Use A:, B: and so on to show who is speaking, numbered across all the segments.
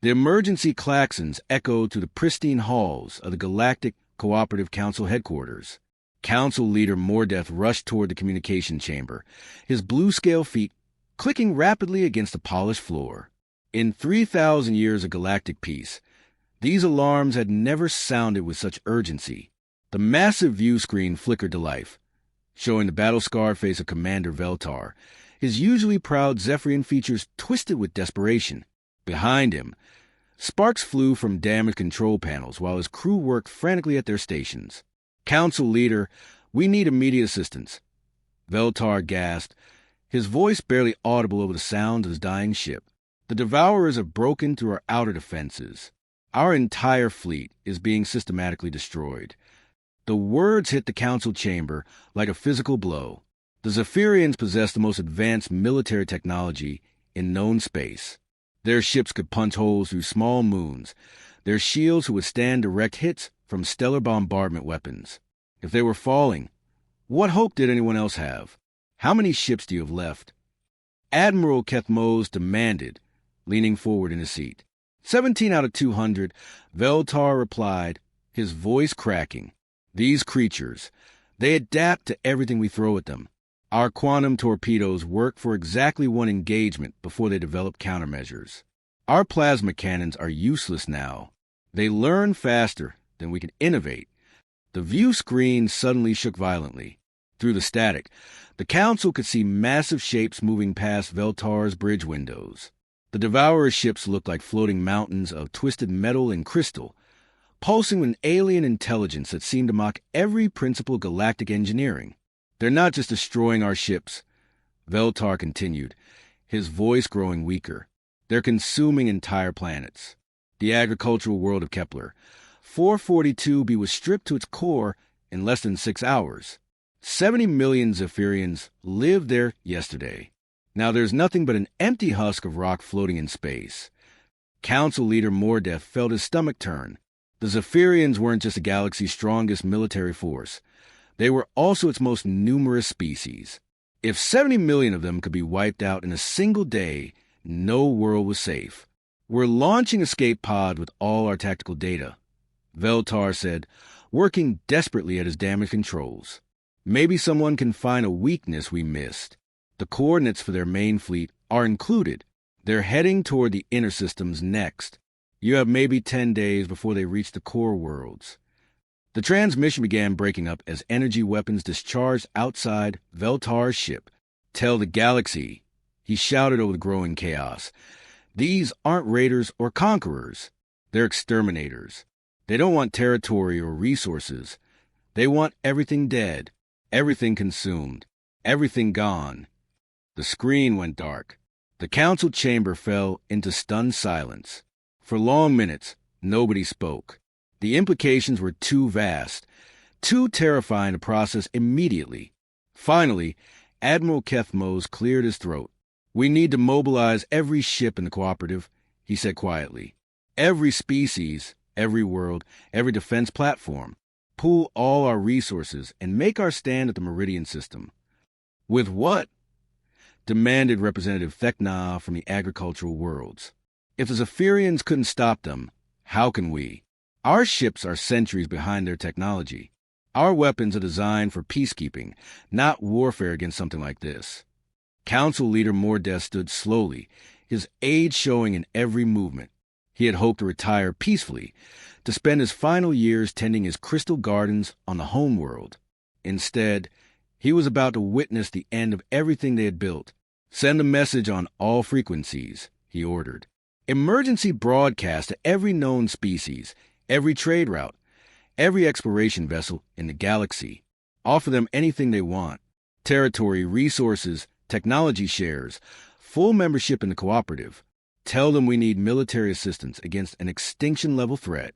A: The emergency klaxons echoed through the pristine halls of the Galactic Cooperative Council headquarters. Council leader Mordeth rushed toward the communication chamber, his blue-scale feet clicking rapidly against the polished floor. In 3,000 years of galactic peace, these alarms had never sounded with such urgency. The massive view screen flickered to life, showing the battle-scarred face of Commander Veltar, his usually proud Zephyrian features twisted with desperation. Behind him, sparks flew from damaged control panels while his crew worked frantically at their stations. "Council leader, we need immediate assistance," Veltar gasped, his voice barely audible over the sound of his dying ship. "The Devourers have broken through our outer defenses. Our entire fleet is being systematically destroyed." The words hit the council chamber like a physical blow. The Zephyrians possess the most advanced military technology in known space. Their ships could punch holes through small moons. Their shields would withstand direct hits from stellar bombardment weapons. If they were falling, what hope did anyone else have? "How many ships do you have left?" Admiral Kethmos demanded, leaning forward in his seat. 17 out of 200, Veltar replied, his voice cracking. "These creatures, they adapt to everything we throw at them. Our quantum torpedoes work for exactly one engagement before they develop countermeasures. Our plasma cannons are useless now. They learn faster than we can innovate." The view screen suddenly shook violently. Through the static, the council could see massive shapes moving past Veltar's bridge windows. The Devourer ships looked like floating mountains of twisted metal and crystal, pulsing with an alien intelligence that seemed to mock every principle of galactic engineering. "They're not just destroying our ships," Veltar continued, his voice growing weaker. "They're consuming entire planets. The agricultural world of Kepler, 442b, was stripped to its core in less than 6 hours. 70 million Zephyrians lived there yesterday. Now there's nothing but an empty husk of rock floating in space." Council leader Mordeth felt his stomach turn. The Zephyrians weren't just the galaxy's strongest military force. They were also its most numerous species. If 70 million of them could be wiped out in a single day, no world was safe. "We're launching escape pod with all our tactical data," Veltar said, working desperately at his damaged controls. "Maybe someone can find a weakness we missed. The coordinates for their main fleet are included. They're heading toward the inner systems next. You have maybe 10 days before they reach the core worlds." The transmission began breaking up as energy weapons discharged outside Veltar's ship. "Tell the galaxy," he shouted over the growing chaos. "These aren't raiders or conquerors. They're exterminators. They don't want territory or resources. They want everything dead, everything consumed, everything gone." The screen went dark. The council chamber fell into stunned silence. For long minutes, nobody spoke. The implications were too vast, too terrifying to process immediately. Finally, Admiral Kethmos cleared his throat. "We need to mobilize every ship in the cooperative," he said quietly. "Every species, every world, every defense platform. Pool all our resources and make our stand at the Meridian system." "With what?" demanded Representative Thekna from the agricultural worlds. "If the Zephyrians couldn't stop them, how can we? Our ships are centuries behind their technology. Our weapons are designed for peacekeeping, not warfare against something like this." Council leader Mordeth stood slowly, his age showing in every movement. He had hoped to retire peacefully, to spend his final years tending his crystal gardens on the homeworld. Instead, he was about to witness the end of everything they had built. "Send a message on all frequencies," he ordered. "Emergency broadcast to every known species, every trade route, every exploration vessel in the galaxy. Offer them anything they want. Territory, resources, technology shares, full membership in the cooperative. Tell them we need military assistance against an extinction-level threat."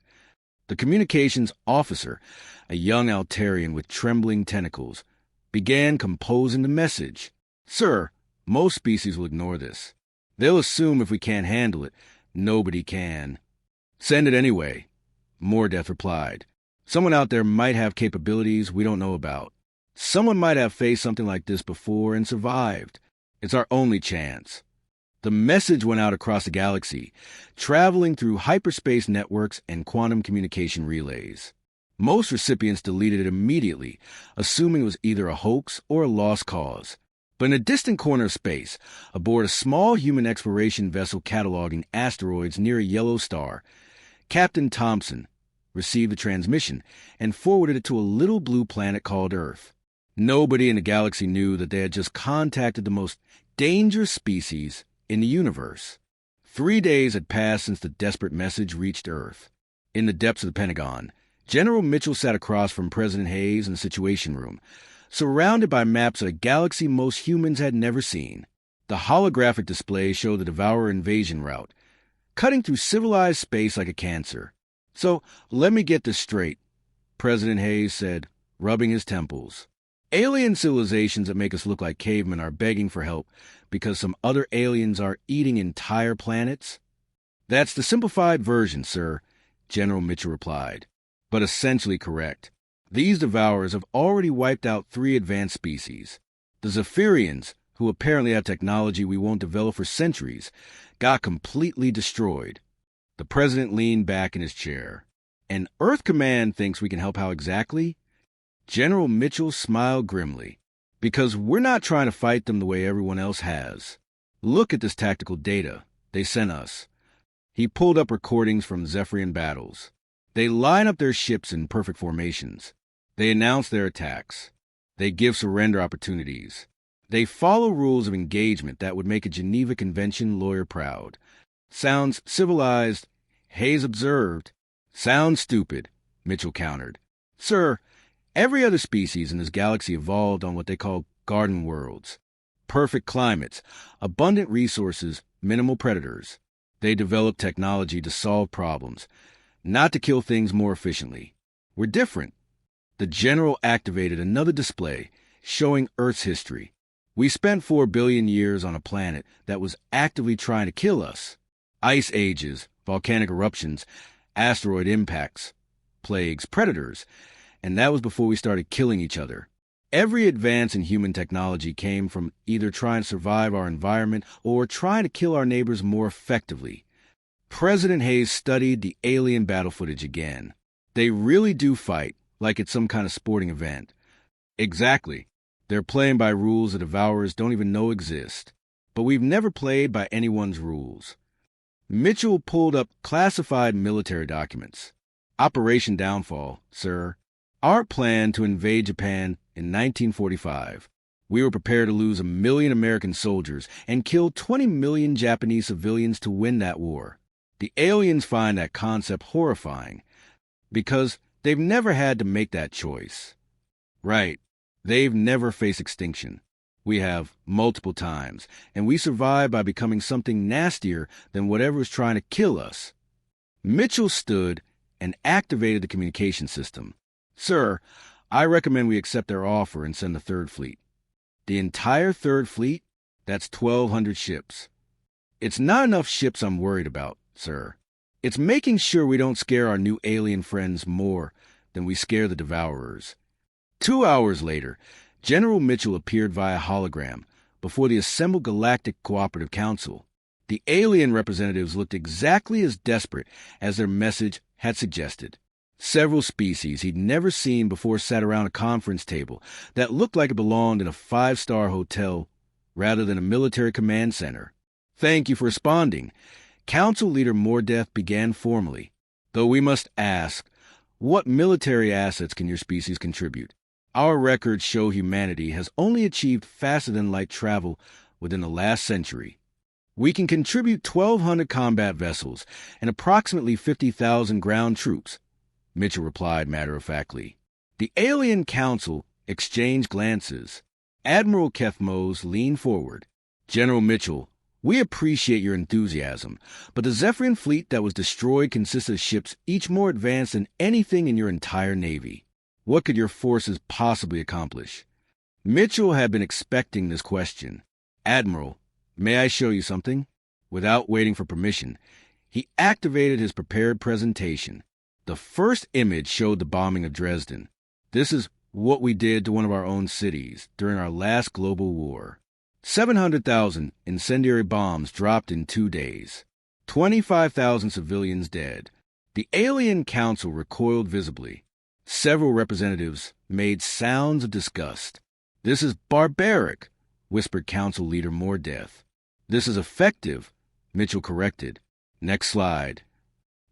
A: The communications officer, a young Altarian with trembling tentacles, began composing the message. "Sir, most species will ignore this. They'll assume if we can't handle it, nobody can." "Send it anyway," Mordeth replied. "Someone out there might have capabilities we don't know about. Someone might have faced something like this before and survived. It's our only chance." The message went out across the galaxy, traveling through hyperspace networks and quantum communication relays. Most recipients deleted it immediately, assuming it was either a hoax or a lost cause. But in a distant corner of space, aboard a small human exploration vessel cataloging asteroids near a yellow star, Captain Thompson received the transmission and forwarded it to a little blue planet called Earth. Nobody in the galaxy knew that they had just contacted the most dangerous species in the universe. 3 days had passed since the desperate message reached Earth. In the depths of the Pentagon, General Mitchell sat across from President Hayes in the Situation Room, surrounded by maps of a galaxy most humans had never seen. The holographic display showed the Devourer invasion route, cutting through civilized space like a cancer. "So, let me get this straight," President Hayes said, rubbing his temples. "Alien civilizations that make us look like cavemen are begging for help because some other aliens are eating entire planets?" "That's the simplified version, sir," General Mitchell replied, "but essentially correct. These Devourers have already wiped out 3 advanced species. The Zephyrians, who apparently have technology we won't develop for centuries, got completely destroyed." The president leaned back in his chair. "And Earth Command thinks we can help how exactly?" General Mitchell smiled grimly. "Because we're not trying to fight them the way everyone else has. Look at this tactical data they sent us." He pulled up recordings from Zephyrian battles. They line up their ships in perfect formations. They announce their attacks. They give surrender opportunities. They follow rules of engagement that would make a Geneva Convention lawyer proud. "Sounds civilized," Hayes observed. "Sounds stupid," Mitchell countered. "Sir, every other species in this galaxy evolved on what they call garden worlds. Perfect climates, abundant resources, minimal predators. They developed technology to solve problems, not to kill things more efficiently. We're different." The general activated another display, showing Earth's history. "We spent 4 billion years on a planet that was actively trying to kill us. Ice ages, volcanic eruptions, asteroid impacts, plagues, predators, and that was before we started killing each other. Every advance in human technology came from either trying to survive our environment or trying to kill our neighbors more effectively." President Hayes studied the alien battle footage again. "They really do fight, like it's some kind of sporting event." "Exactly. They're playing by rules the Devourers don't even know exist. But we've never played by anyone's rules." Mitchell pulled up classified military documents. "Operation Downfall, sir. Our plan to invade Japan in 1945. We were prepared to lose 1 million American soldiers and kill 20 million Japanese civilians to win that war. The aliens find that concept horrifying because they've never had to make that choice." "Right. They've never faced extinction. We have multiple times, and we survived by becoming something nastier than whatever was trying to kill us." Mitchell stood and activated the communication system. "Sir, I recommend we accept their offer and send the 3rd Fleet." "The entire 3rd Fleet? That's 1,200 ships." "It's not enough ships I'm worried about, sir. It's making sure we don't scare our new alien friends more than we scare the Devourers." 2 hours later, General Mitchell appeared via hologram before the assembled Galactic Cooperative Council. The alien representatives looked exactly as desperate as their message had suggested. Several species he'd never seen before sat around a conference table that looked like it belonged in a 5-star hotel rather than a military command center. "Thank you for responding." Council Leader Mordeth began formally. "Though we must ask, what military assets can your species contribute? Our records show humanity has only achieved faster-than-light travel within the last century. We can contribute 1,200 combat vessels and approximately 50,000 ground troops," Mitchell replied matter-of-factly. The alien council exchanged glances. Admiral Kethmos leaned forward. "General Mitchell, we appreciate your enthusiasm, but the Zephyrian fleet that was destroyed consists of ships each more advanced than anything in your entire navy. What could your forces possibly accomplish?" Mitchell had been expecting this question. "Admiral, may I show you something?" Without waiting for permission, he activated his prepared presentation. The first image showed the bombing of Dresden. "This is what we did to one of our own cities during our last global war." 700,000 incendiary bombs dropped in 2 days. 25,000 civilians dead. The alien council recoiled visibly. Several representatives made sounds of disgust. "This is barbaric," whispered Council Leader Mordeth. "This is effective," Mitchell corrected. Next slide.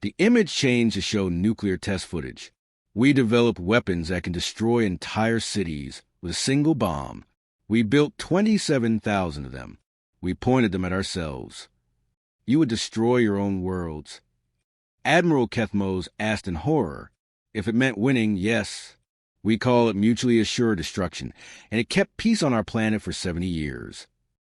A: The image changed to show nuclear test footage. "We developed weapons that can destroy entire cities with a single bomb. We built 27,000 of them. We pointed them at ourselves. You would destroy your own worlds." Admiral Kethmos asked in horror. "If it meant winning, yes. We call it mutually assured destruction, and it kept peace on our planet for 70 years.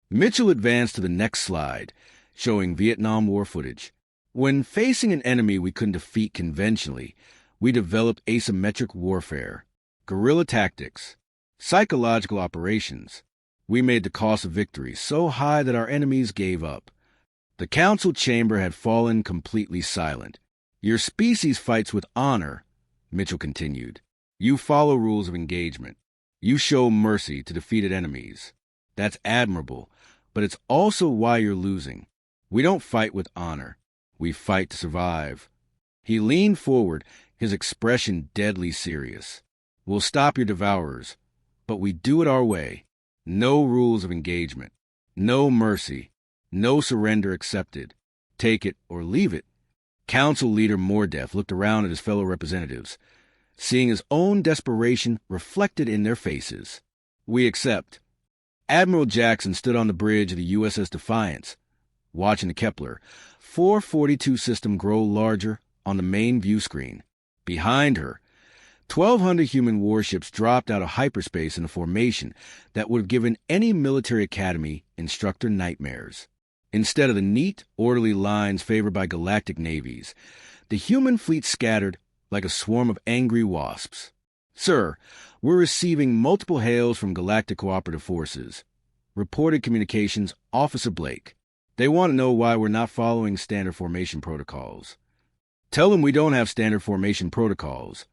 A: Mitchell advanced to the next slide, showing Vietnam War footage. "When facing an enemy we couldn't defeat conventionally, we developed asymmetric warfare, guerrilla tactics, psychological operations. We made the cost of victory so high that our enemies gave up." The council chamber had fallen completely silent. "Your species fights with honor," Mitchell continued. "You follow rules of engagement. You show mercy to defeated enemies. That's admirable, but it's also why you're losing. We don't fight with honor. We fight to survive." He leaned forward, his expression deadly serious. "We'll stop your devourers, but we do it our way. No rules of engagement. No mercy. No surrender accepted. Take it or leave it." Council Leader Mordeth looked around at his fellow representatives, seeing his own desperation reflected in their faces. "We accept." Admiral Jackson stood on the bridge of the USS Defiance, watching the Kepler 442 system grow larger on the main view screen. Behind her, 1,200 human warships dropped out of hyperspace in a formation that would have given any military academy instructor nightmares. Instead of the neat, orderly lines favored by galactic navies, the human fleet scattered like a swarm of angry wasps. "Sir, we're receiving multiple hails from Galactic Cooperative Forces," reported Communications Officer Blake. "They want to know why we're not following standard formation protocols." "Tell them we don't have standard formation protocols,"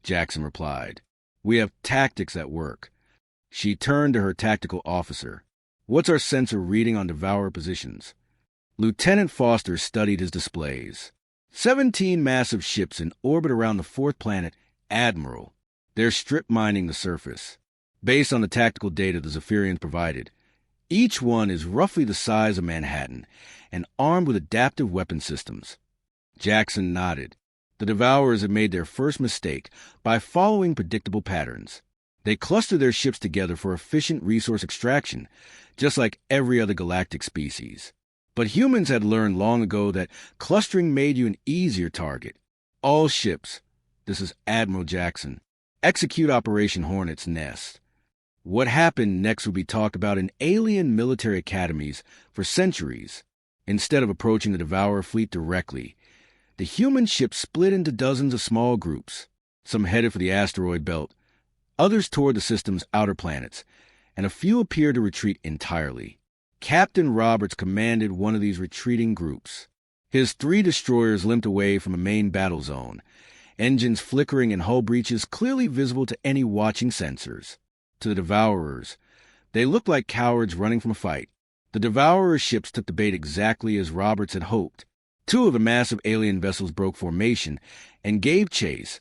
A: Jackson replied. "We have tactics at work." She turned to her tactical officer. "What's our sensor reading on devourer positions?" Lieutenant Foster studied his displays. 17 massive ships in orbit around the fourth planet, Admiral. They're strip mining the surface. Based on the tactical data the Zephyrians provided, each one is roughly the size of Manhattan and armed with adaptive weapon systems. Jackson nodded. The Devourers had made their first mistake by following predictable patterns. They clustered their ships together for efficient resource extraction, just like every other galactic species. But humans had learned long ago that clustering made you an easier target. "All ships," this is Admiral Jackson, "execute Operation Hornet's Nest." What happened next would be talked about in alien military academies for centuries. Instead of approaching the Devourer fleet directly, the human ships split into dozens of small groups. Some headed for the asteroid belt, others toward the system's outer planets, and a few appeared to retreat entirely. Captain Roberts commanded one of these retreating groups. His 3 destroyers limped away from a main battle zone, engines flickering and hull breaches clearly visible to any watching sensors. To the Devourers, they looked like cowards running from a fight. The Devourer ships took the bait exactly as Roberts had hoped. 2 of the massive alien vessels broke formation and gave chase,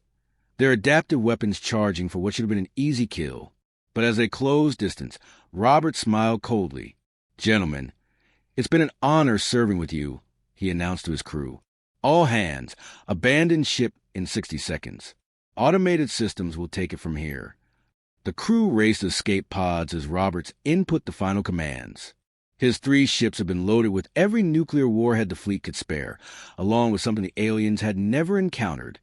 A: their adaptive weapons charging for what should have been an easy kill. But as they closed distance, Roberts smiled coldly. "Gentlemen, it's been an honor serving with you," he announced to his crew. "All hands, abandon ship in 60 seconds. Automated systems will take it from here." The crew raced to escape pods as Roberts input the final commands. His 3 ships had been loaded with every nuclear warhead the fleet could spare, along with something the aliens had never encountered: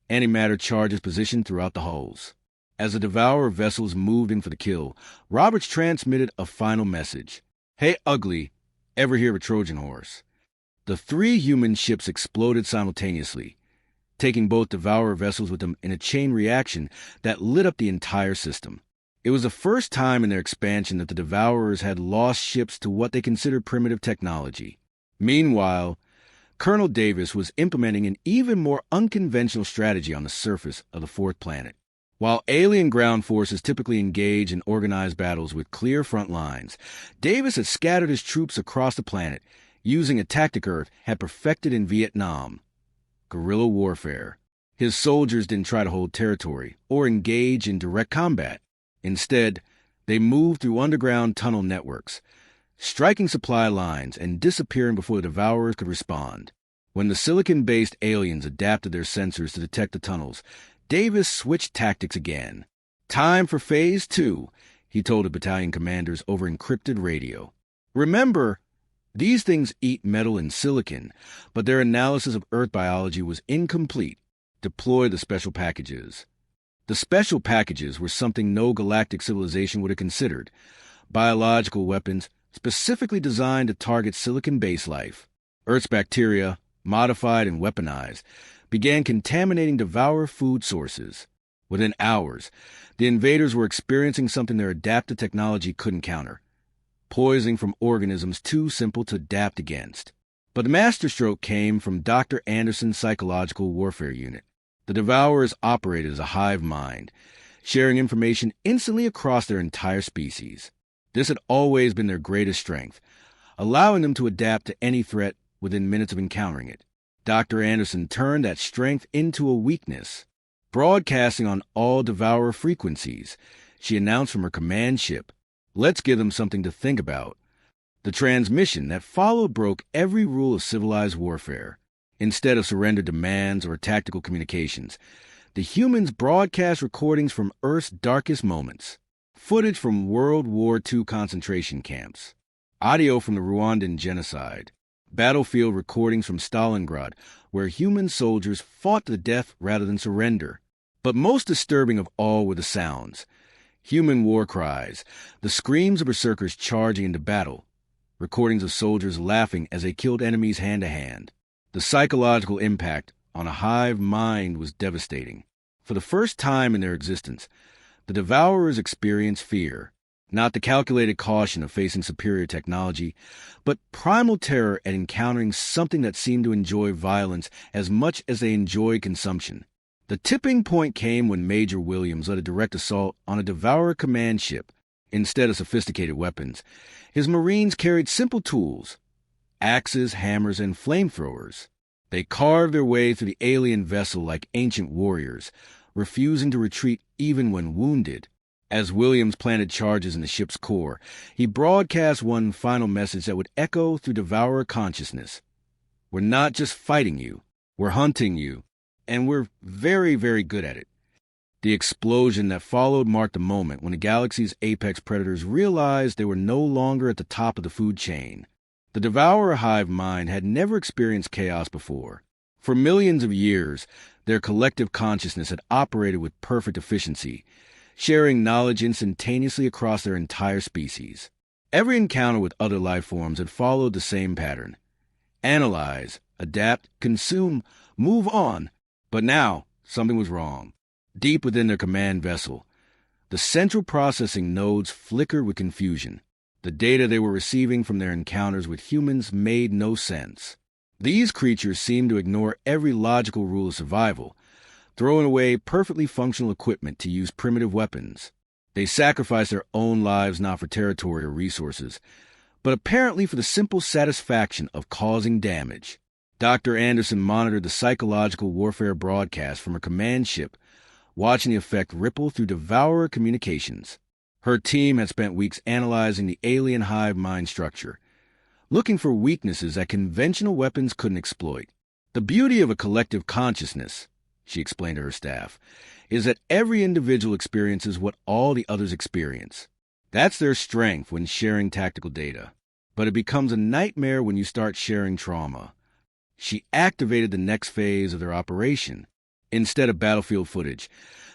A: antimatter charges positioned throughout the hulls. As the Devourer vessels moved in for the kill, Roberts transmitted a final message. "Hey, ugly, ever hear of a Trojan horse?" The 3 human ships exploded simultaneously, taking both Devourer vessels with them in a chain reaction that lit up the entire system. It was the first time in their expansion that the Devourers had lost ships to what they considered primitive technology. Meanwhile, Colonel Davis was implementing an even more unconventional strategy on the surface of the fourth planet. While alien ground forces typically engage in organized battles with clear front lines, Davis had scattered his troops across the planet using a tactic Earth had perfected in Vietnam: guerrilla warfare. His soldiers didn't try to hold territory or engage in direct combat. Instead, they moved through underground tunnel networks, striking supply lines and disappearing before the Devourers could respond. When the silicon-based aliens adapted their sensors to detect the tunnels, Davis switched tactics again. "Time for Phase 2, he told the battalion commanders over encrypted radio. "Remember, these things eat metal and silicon, but their analysis of Earth biology was incomplete. Deploy the special packages." The special packages were something no galactic civilization would have considered: biological weapons specifically designed to target silicon-based life. Earth's bacteria, modified and weaponized, began contaminating Devourer food sources. Within hours, the invaders were experiencing something their adaptive technology couldn't counter: poisoning from organisms too simple to adapt against. But the masterstroke came from Dr. Anderson's psychological warfare unit. The Devourers operated as a hive mind, sharing information instantly across their entire species. This had always been their greatest strength, allowing them to adapt to any threat within minutes of encountering it. Dr. Anderson turned that strength into a weakness. Broadcasting on all Devourer frequencies, she announced from her command ship, "Let's give them something to think about." The transmission that followed broke every rule of civilized warfare. Instead of surrender demands or tactical communications, the humans broadcast recordings from Earth's darkest moments, footage from World War II concentration camps, audio from the Rwandan genocide, battlefield recordings from Stalingrad, where human soldiers fought to the death rather than surrender. But most disturbing of all were the sounds: human war cries, the screams of berserkers charging into battle, recordings of soldiers laughing as they killed enemies hand to hand. The psychological impact on a hive mind was devastating. For the first time in their existence, the Devourers experienced fear, not the calculated caution of facing superior technology, but primal terror at encountering something that seemed to enjoy violence as much as they enjoyed consumption. The tipping point came when Major Williams led a direct assault on a Devourer command ship. Instead of sophisticated weapons, his Marines carried simple tools: axes, hammers, and flamethrowers. They carved their way through the alien vessel like ancient warriors, refusing to retreat even when wounded. As Williams planted charges in the ship's core, he broadcast one final message that would echo through Devourer consciousness: "We're not just fighting you, we're hunting you, and we're very, very good at it." The explosion that followed marked the moment when the galaxy's apex predators realized they were no longer at the top of the food chain. The Devourer hive mind had never experienced chaos before. For millions of years, their collective consciousness had operated with perfect efficiency, sharing knowledge instantaneously across their entire species. Every encounter with other life forms had followed the same pattern: analyze, adapt, consume, move on. But now, something was wrong. Deep within their command vessel, the central processing nodes flickered with confusion. The data they were receiving from their encounters with humans made no sense. These creatures seemed to ignore every logical rule of survival, throwing away perfectly functional equipment to use primitive weapons. They sacrificed their own lives not for territory or resources, but apparently for the simple satisfaction of causing damage. Dr. Anderson monitored the psychological warfare broadcast from her command ship, watching the effect ripple through Devourer communications. Her team had spent weeks analyzing the alien hive mind structure, looking for weaknesses that conventional weapons couldn't exploit. "The beauty of a collective consciousness," she explained to her staff, "is that every individual experiences what all the others experience. That's their strength when sharing tactical data. But it becomes a nightmare when you start sharing trauma." She activated the next phase of their operation. Instead of battlefield footage,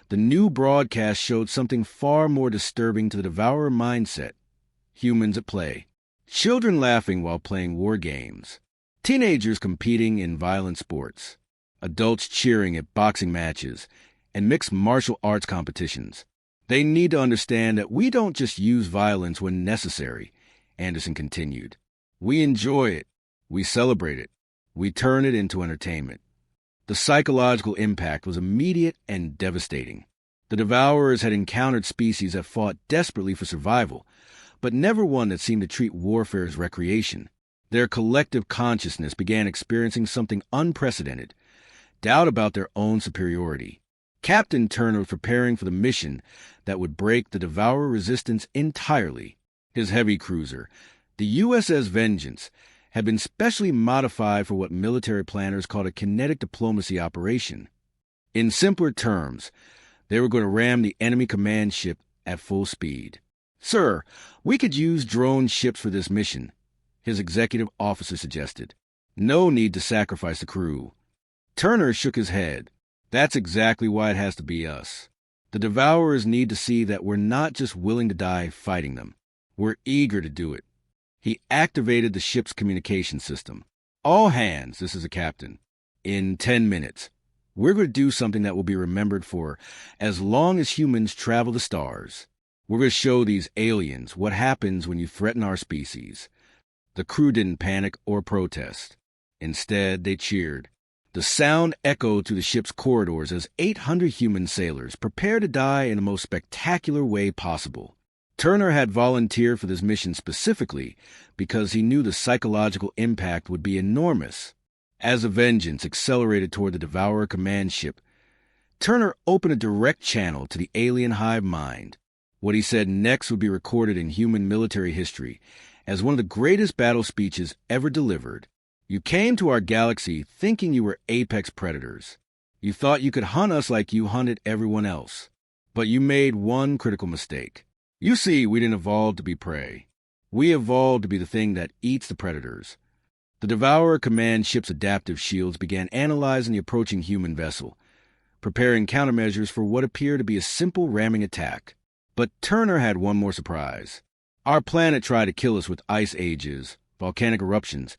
A: the new broadcast showed something far more disturbing to the Devourer mindset: humans at play. Children laughing while playing war games. Teenagers competing in violent sports. Adults cheering at boxing matches and mixed martial arts competitions. "They need to understand that we don't just use violence when necessary," Anderson continued. "We enjoy it. We celebrate it. We turn it into entertainment." The psychological impact was immediate and devastating. The Devourers had encountered species that fought desperately for survival, but never one that seemed to treat warfare as recreation. Their collective consciousness began experiencing something unprecedented, doubt about their own superiority. Captain Turner was preparing for the mission that would break the Devourer resistance entirely. His heavy cruiser, the USS Vengeance, had been specially modified for what military planners called a kinetic diplomacy operation. In simpler terms, they were going to ram the enemy command ship at full speed. "Sir, we could use drone ships for this mission," his executive officer suggested. "No need to sacrifice the crew." Turner shook his head. "That's exactly why it has to be us. The Devourers need to see that we're not just willing to die fighting them. We're eager to do it." He activated the ship's communication system. "All hands," this is a captain. "In 10 minutes. We're going to do something that will be remembered for as long as humans travel the stars. We're going to show these aliens what happens when you threaten our species." The crew didn't panic or protest. Instead, they cheered. The sound echoed through the ship's corridors as 800 human sailors prepared to die in the most spectacular way possible. Turner had volunteered for this mission specifically because he knew the psychological impact would be enormous. As the Vengeance accelerated toward the Devourer command ship, Turner opened a direct channel to the alien hive mind. What he said next would be recorded in human military history as one of the greatest battle speeches ever delivered. "You came to our galaxy thinking you were apex predators. You thought you could hunt us like you hunted everyone else. But you made one critical mistake. You see, we didn't evolve to be prey. We evolved to be the thing that eats the predators." The Devourer command ship's adaptive shields began analyzing the approaching human vessel, preparing countermeasures for what appeared to be a simple ramming attack. But Turner had one more surprise. "Our planet tried to kill us with ice ages, volcanic eruptions,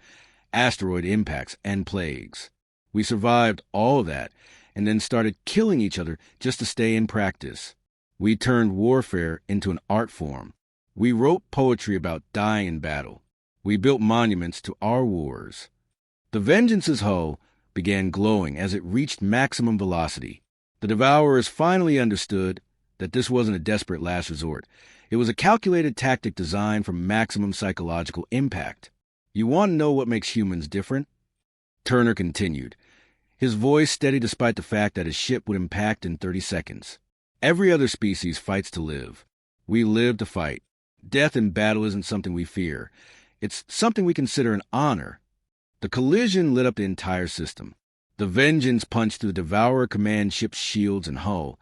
A: asteroid impacts, and plagues. We survived all of that and then started killing each other just to stay in practice. We turned warfare into an art form. We wrote poetry about dying in battle. We built monuments to our wars." The Vengeance's hull began glowing as it reached maximum velocity. The Devourers finally understood that this wasn't a desperate last resort. It was a calculated tactic designed for maximum psychological impact. "You want to know what makes humans different?" Turner continued, his voice steady despite the fact that his ship would impact in 30 seconds. "Every other species fights to live. We live to fight. Death in battle isn't something we fear. It's something we consider an honor." The collision lit up the entire system. The Vengeance punched through the Devourer command ship's shields and hull,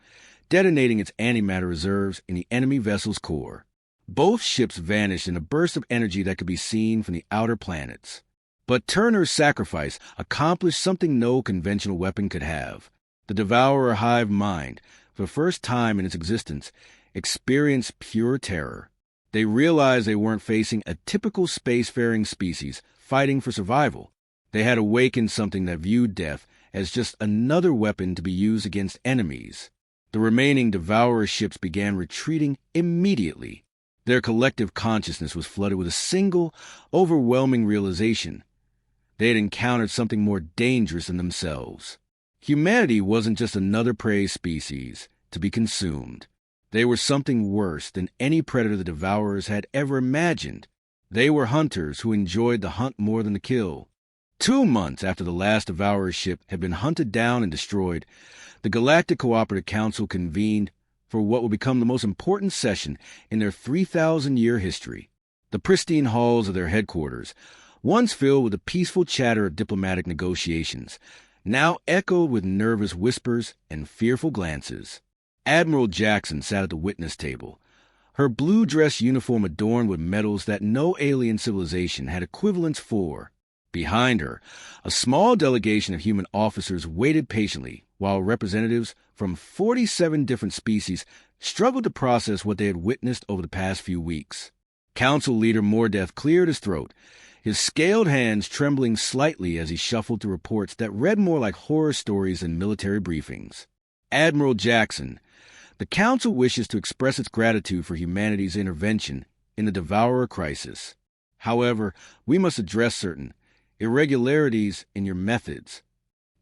A: detonating its antimatter reserves in the enemy vessel's core. Both ships vanished in a burst of energy that could be seen from the outer planets. But Turner's sacrifice accomplished something no conventional weapon could have. The Devourer hive mind, for the first time in its existence, experienced pure terror. They realized they weren't facing a typical spacefaring species fighting for survival. They had awakened something that viewed death as just another weapon to be used against enemies. The remaining Devourer ships began retreating immediately. Their collective consciousness was flooded with a single, overwhelming realization. They had encountered something more dangerous than themselves. Humanity wasn't just another prey species to be consumed. They were something worse than any predator the Devourers had ever imagined. They were hunters who enjoyed the hunt more than the kill. 2 months after the last Devourer ship had been hunted down and destroyed, the Galactic Cooperative Council convened for what would become the most important session in their 3,000-year history. The pristine halls of their headquarters, once filled with the peaceful chatter of diplomatic negotiations, now echoed with nervous whispers and fearful glances. Admiral Jackson sat at the witness table, her blue dress uniform adorned with medals that no alien civilization had equivalents for. Behind her, a small delegation of human officers waited patiently while representatives from 47 different species struggled to process what they had witnessed over the past few weeks. Council leader Mordeth cleared his throat, his scaled hands trembling slightly as he shuffled through reports that read more like horror stories than military briefings. "Admiral Jackson, the Council wishes to express its gratitude for humanity's intervention in the Devourer crisis. However, we must address certain irregularities in your methods."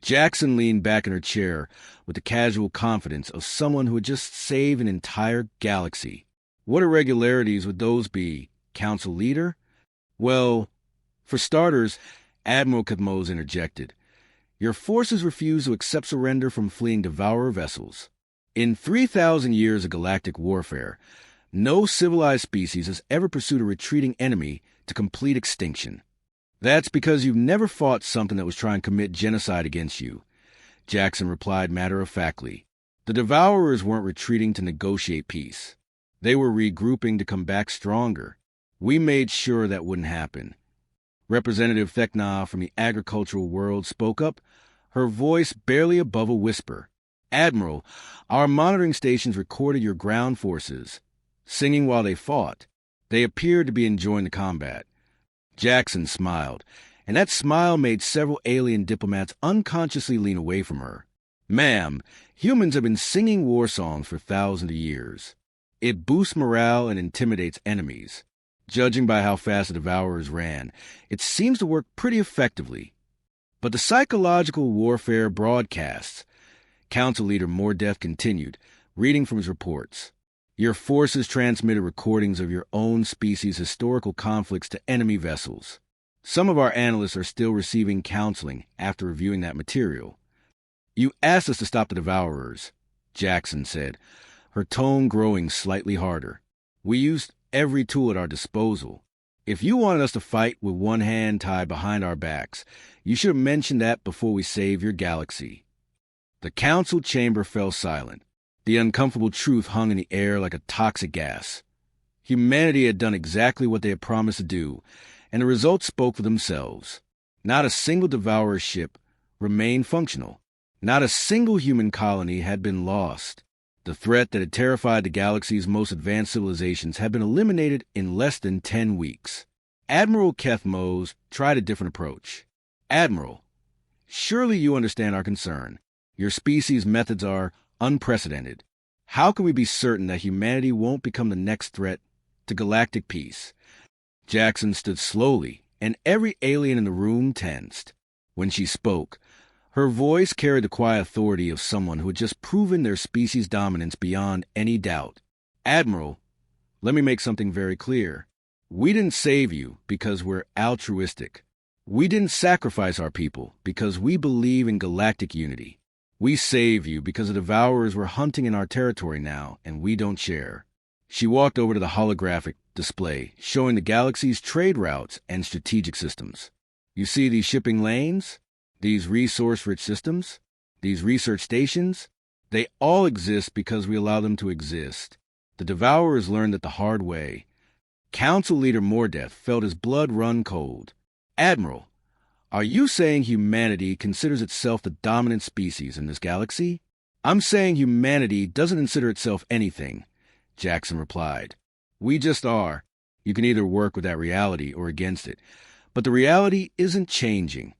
A: Jackson leaned back in her chair with the casual confidence of someone who had just saved an entire galaxy. What irregularities would those be, Council Leader? Well, for starters, Admiral Kathmos interjected. Your forces refuse to accept surrender from fleeing Devourer vessels. In 3,000 years of galactic warfare, no civilized species has ever pursued a retreating enemy to complete extinction. That's because you've never fought something that was trying to commit genocide against you, Jackson replied matter-of-factly. The Devourers weren't retreating to negotiate peace. They were regrouping to come back stronger. We made sure that wouldn't happen. Representative Thekna from the agricultural world spoke up, her voice barely above a whisper. Admiral, our monitoring stations recorded your ground forces, singing while they fought. They appeared to be enjoying the combat. Jackson smiled, and that smile made several alien diplomats unconsciously lean away from her. Ma'am, humans have been singing war songs for thousands of years. It boosts morale and intimidates enemies. Judging by how fast the Devourers ran, it seems to work pretty effectively. But the psychological warfare broadcasts, Council Leader Mordeth continued, reading from his reports. Your forces transmitted recordings of your own species' historical conflicts to enemy vessels. Some of our analysts are still receiving counseling after reviewing that material. You asked us to stop the Devourers, Jackson said, her tone growing slightly harder. We used every tool at our disposal. If you wanted us to fight with one hand tied behind our backs, you should have mentioned that before we saved your galaxy. The council chamber fell silent. The uncomfortable truth hung in the air like a toxic gas. Humanity had done exactly what they had promised to do, and the results spoke for themselves. Not a single Devourer ship remained functional. Not a single human colony had been lost. The threat that had terrified the galaxy's most advanced civilizations had been eliminated in less than 10 weeks. Admiral Kathmos tried a different approach. Admiral, surely you understand our concern. Your species' methods are unprecedented. How can we be certain that humanity won't become the next threat to galactic peace? Jackson stood slowly, and every alien in the room tensed. When she spoke, her voice carried the quiet authority of someone who had just proven their species' dominance beyond any doubt. Admiral, let me make something very clear. We didn't save you because we're altruistic. We didn't sacrifice our people because we believe in galactic unity. We save you because the Devourers were hunting in our territory now, and we don't share. She walked over to the holographic display, showing the galaxy's trade routes and strategic systems. You see these shipping lanes? These resource-rich systems? These research stations? They all exist because we allow them to exist. The Devourers learned it the hard way. Council Leader Mordeth felt his blood run cold. Admiral, are you saying humanity considers itself the dominant species in this galaxy? I'm saying humanity doesn't consider itself anything, Jackson replied. We just are. You can either work with that reality or against it. But the reality isn't changing.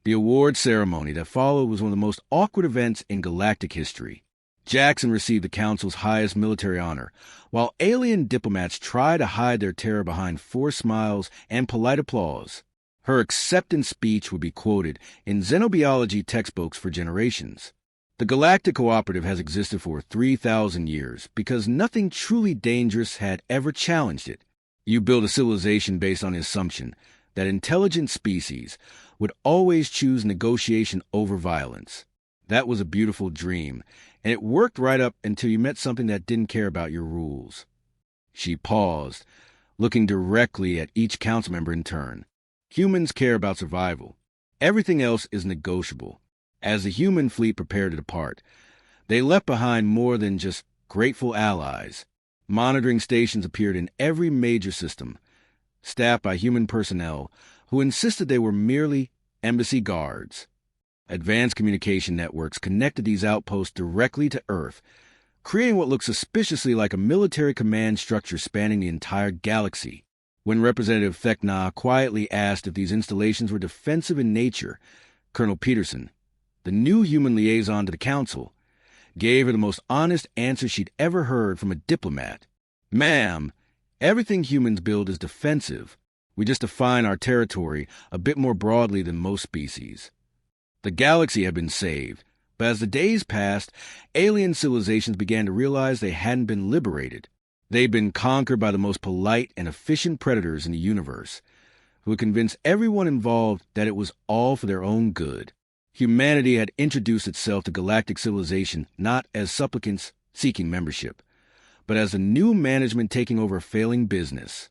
A: The award ceremony that followed was one of the most awkward events in galactic history. Jackson received the Council's highest military honor, while alien diplomats tried to hide their terror behind forced smiles and polite applause. Her acceptance speech would be quoted in xenobiology textbooks for generations. The Galactic Cooperative has existed for 3,000 years because nothing truly dangerous had ever challenged it. You build a civilization based on the assumption that intelligent species would always choose negotiation over violence. That was a beautiful dream, and it worked right up until you met something that didn't care about your rules. She paused, looking directly at each council member in turn. Humans care about survival. Everything else is negotiable. As the human fleet prepared to depart, they left behind more than just grateful allies. Monitoring stations appeared in every major system, staffed by human personnel who insisted they were merely embassy guards. Advanced communication networks connected these outposts directly to Earth, creating what looked suspiciously like a military command structure spanning the entire galaxy. When Representative Thekna quietly asked if these installations were defensive in nature, Colonel Peterson, the new human liaison to the Council, gave her the most honest answer she'd ever heard from a diplomat. Ma'am, everything humans build is defensive. We just define our territory a bit more broadly than most species. The galaxy had been saved, but as the days passed, alien civilizations began to realize they hadn't been liberated. They'd been conquered by the most polite and efficient predators in the universe, who had convinced everyone involved that it was all for their own good. Humanity had introduced itself to galactic civilization not as supplicants seeking membership, but as the new management taking over a failing business.